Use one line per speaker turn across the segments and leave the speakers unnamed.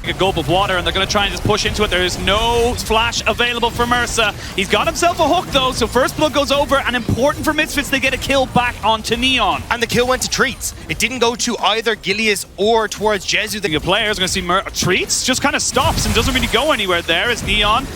A gulp of water, and they're going to try and just push into it. There is no flash available for Mersa. He's got himself a hook though, so first blood goes over, and important for Misfits, they get a kill back onto Neon.
And the kill went to Treats. It didn't go to either Gilius or towards Jezu.
The players are going to see Treats just kind of stops and doesn't really go anywhere there as Neon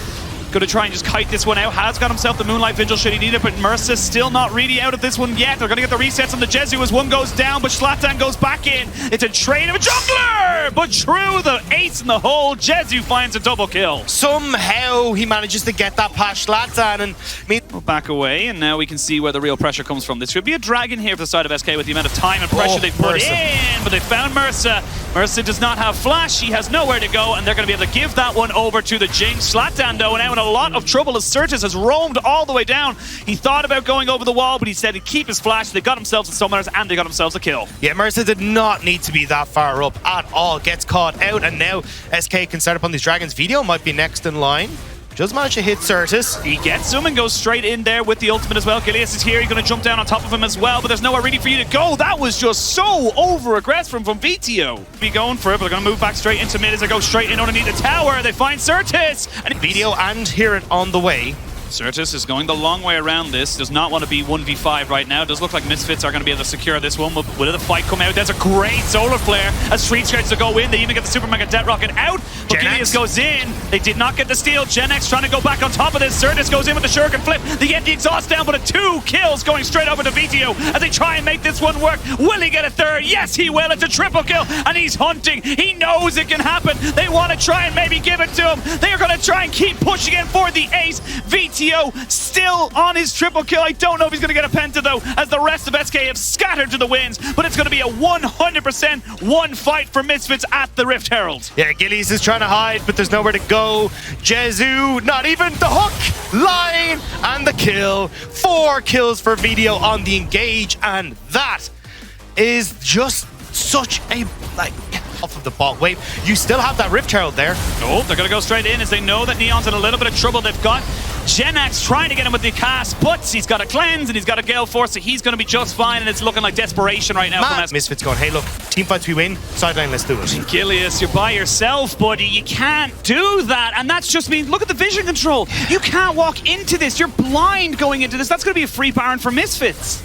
going to try and just kite this one out. Has got himself the Moonlight Vigil should he need it, but Mersa still not really out of this one yet. They're going to get the resets on the Jezu as one goes down, but Zlatan goes back in. It's a train of a jungler, but true, the ace in the hole. Jezu finds a double kill.
Somehow he manages to get that past Zlatan, and
we'll back away, and now we can see where the real pressure comes from. This should be a dragon here for the side of SK with the amount of time and pressure they put in, but they found Mersa. Mersa does not have flash, he has nowhere to go, and they're going to be able to give that one over to the Jinx. Zlatan though now in a lot of trouble as Certus has roamed all the way down. He thought about going over the wall, but he said he'd keep his flash. They got themselves some summoners, and they got themselves a kill.
Yeah, Mersa did not need to be that far up at all. Gets caught out, and now SK can start up on these dragons. Video might be next in line. Just managed to hit Certus.
He gets him and goes straight in there with the ultimate as well. Gilius is here. He's going to jump down on top of him as well, but there's nowhere really for you to go. That was just so over-aggressive from Vito. Be going for it, but they're going to move back straight into mid as they go straight in underneath the tower. They find Certus. And
Video and hear it on the way.
Certus is going the long way around this. Does not want to be 1v5 right now. Does look like Misfits are going to be able to secure this one. Will the fight come out? There's a great solar flare as Street starts to go in. They even get the Super Mega Death Rocket out. But Gilius goes in. They did not get the steal. GenX trying to go back on top of this. Certus goes in with the Shuriken flip. They get the exhaust down, but a 2 kills going straight over to Vito as they try and make this one work. Will he get a third? Yes, he will. It's a triple kill, and he's hunting. He knows it can happen. They want to try and maybe give it to him. They are going to try and keep pushing in for the ace. Vito still on his triple kill. I don't know if he's going to get a penta though, as the rest of SK have scattered to the winds, but it's going to be a 100% one fight for Misfits at the Rift Herald.
Yeah, Gilius is trying to hide, but there's nowhere to go. Jezu, not even the hook, line, and the kill. 4 kills for Vito on the engage, and that is just such a, off of the bot wave. You still have that Rift Herald there.
Oh, they're going to go straight in as they know that Neon's in a little bit of trouble. They've got GenX trying to get him with the cast, but he's got a cleanse and he's got a Gale Force, so he's going to be just fine, and it's looking like desperation right now from
Misfits going, hey look, team fights we win, sideline, let's do it.
Gilius, you're by yourself, buddy. You can't do that, and that's just means, look at the vision control. You can't walk into this. You're blind going into this. That's going to be a free Baron for Misfits.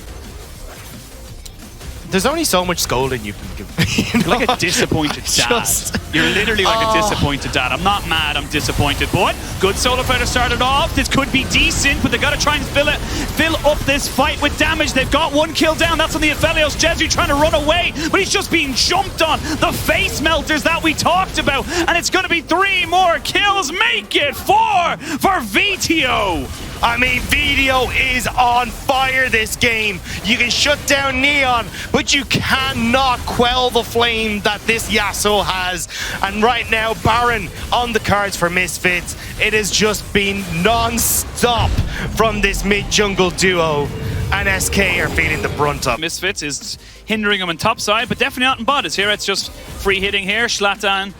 There's only so much scolding you can give.
You're like a disappointed dad. You're literally like a disappointed dad. I'm not mad, I'm disappointed. But good solo fighter started off. This could be decent, but they got to try and fill up this fight with damage. They've got 1 kill down. That's on the Aphelios. Jezu trying to run away, but he's just being jumped on. The face melters that we talked about, and it's going to be 3 more kills. Make it 4 for Vito.
I mean, Vito is on fire this game. You can shut down Neon, but you cannot quell the flame that this Yasuo has. And right now, Baron on the cards for Misfits. It has just been non-stop from this mid-jungle duo. And SK are feeling the brunt of.
Misfits is hindering him on top side, but definitely not in bot. It's here, it's just free hitting here. Zlatan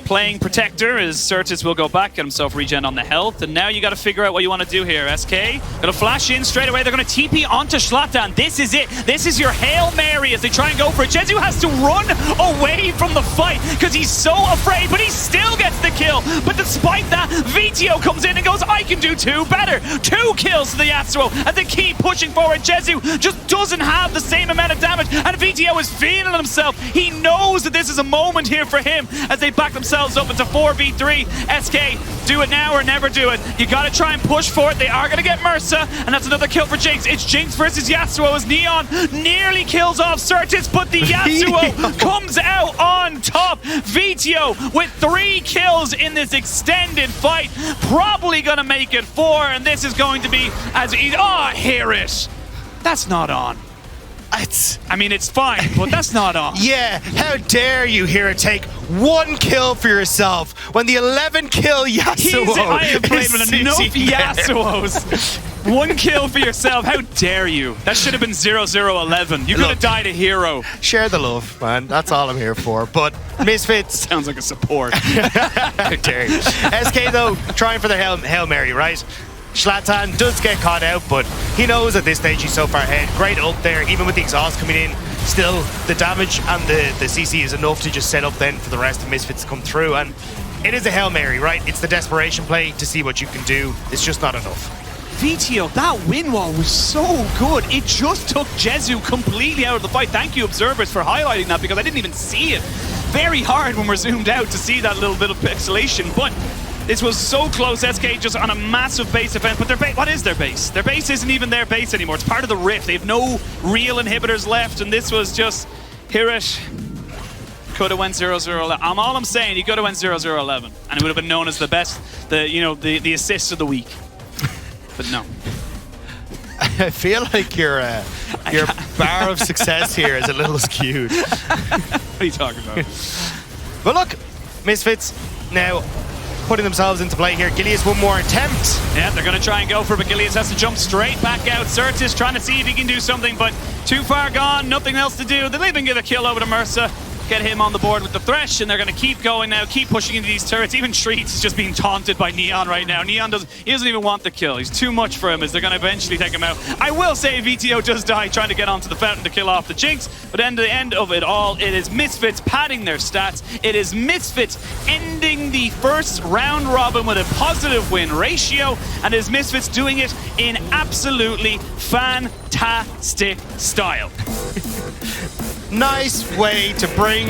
playing Protector as Certus will go back, get himself regen on the health, and now you got to figure out what you want to do here. SK gonna flash in straight away. They're gonna TP onto Zlatan. This is it. This is your Hail Mary as they try and go for it. Jezu has to run away from the fight because he's so afraid, but he still gets the kill. But despite that, Vito comes in and goes, I can do 2 better. 2 kills to the Yasuo as they keep pushing forward. Jezu just doesn't have the same amount of damage, and Vito is feeling himself. He knows that this is a moment here for him as they back themselves up into 4v3. SK, do it now or never do it. You gotta try and push for it. They are gonna get Mersa, and that's another kill for Jinx. It's Jinx versus Yasuo as Neon nearly kills off Certus, but the Yasuo comes out on top. Vito with 3 kills in this extended fight. Probably gonna make it 4, and this is going to be as easy. Oh, hear it. That's not on. I mean, it's fine, but that's not on.
Yeah, how dare you here take 1 kill for yourself when the 11 kill Yasuo
I have played with enough Yasuos. 1 kill for yourself. How dare you? That should have been 0-0-11. You could have died a hero.
Share the love, man. That's all I'm here for. But Misfits.
Sounds like a support.
How dare you? SK, though, trying for the Hail Mary, right? Zlatan does get caught out, but he knows at this stage he's so far ahead. Great ult there, even with the exhaust coming in. still, the damage and the CC is enough to just set up then for the rest of Misfits to come through. And it is a Hail Mary, right? It's the desperation play to see what you can do. It's just not enough.
VTO, that win wall was so good. It just took Jezu completely out of the fight. Thank you, observers, for highlighting that, because I didn't even see it. Very hard when we're zoomed out to see that little bit of pixelation, but this was so close. SK just on a massive base defense, but their base, what is their base? Their base isn't even their base anymore. It's part of the rift. They have no real inhibitors left, and this was just, hear it. Could have went 0-0-11. All I'm saying, you could have went 0-0-11, and it would have been known as the best, the assist of the week. But no.
I feel like your bar of success here is a little skewed.
What are you talking about?
But look, Misfits now putting themselves into play here. Gilius one more attempt.
Yeah, they're going to try and go for it, but Gilius has to jump straight back out. Certis trying to see if he can do something, but too far gone, nothing else to do. They'll even give a kill over to Mersa. Get him on the board with the Thresh, and they're going to keep going now, keep pushing into these turrets. Even Treats is just being taunted by Neon right now. Neon doesn't even want the kill. He's too much for him, as they're going to eventually take him out. I will say VTO does die trying to get onto the fountain to kill off the Jinx, but at the end of it all, it is Misfits padding their stats. It is Misfits ending the first round robin with a positive win ratio, and it is Misfits doing it in absolutely fantastic style.
Nice way to bring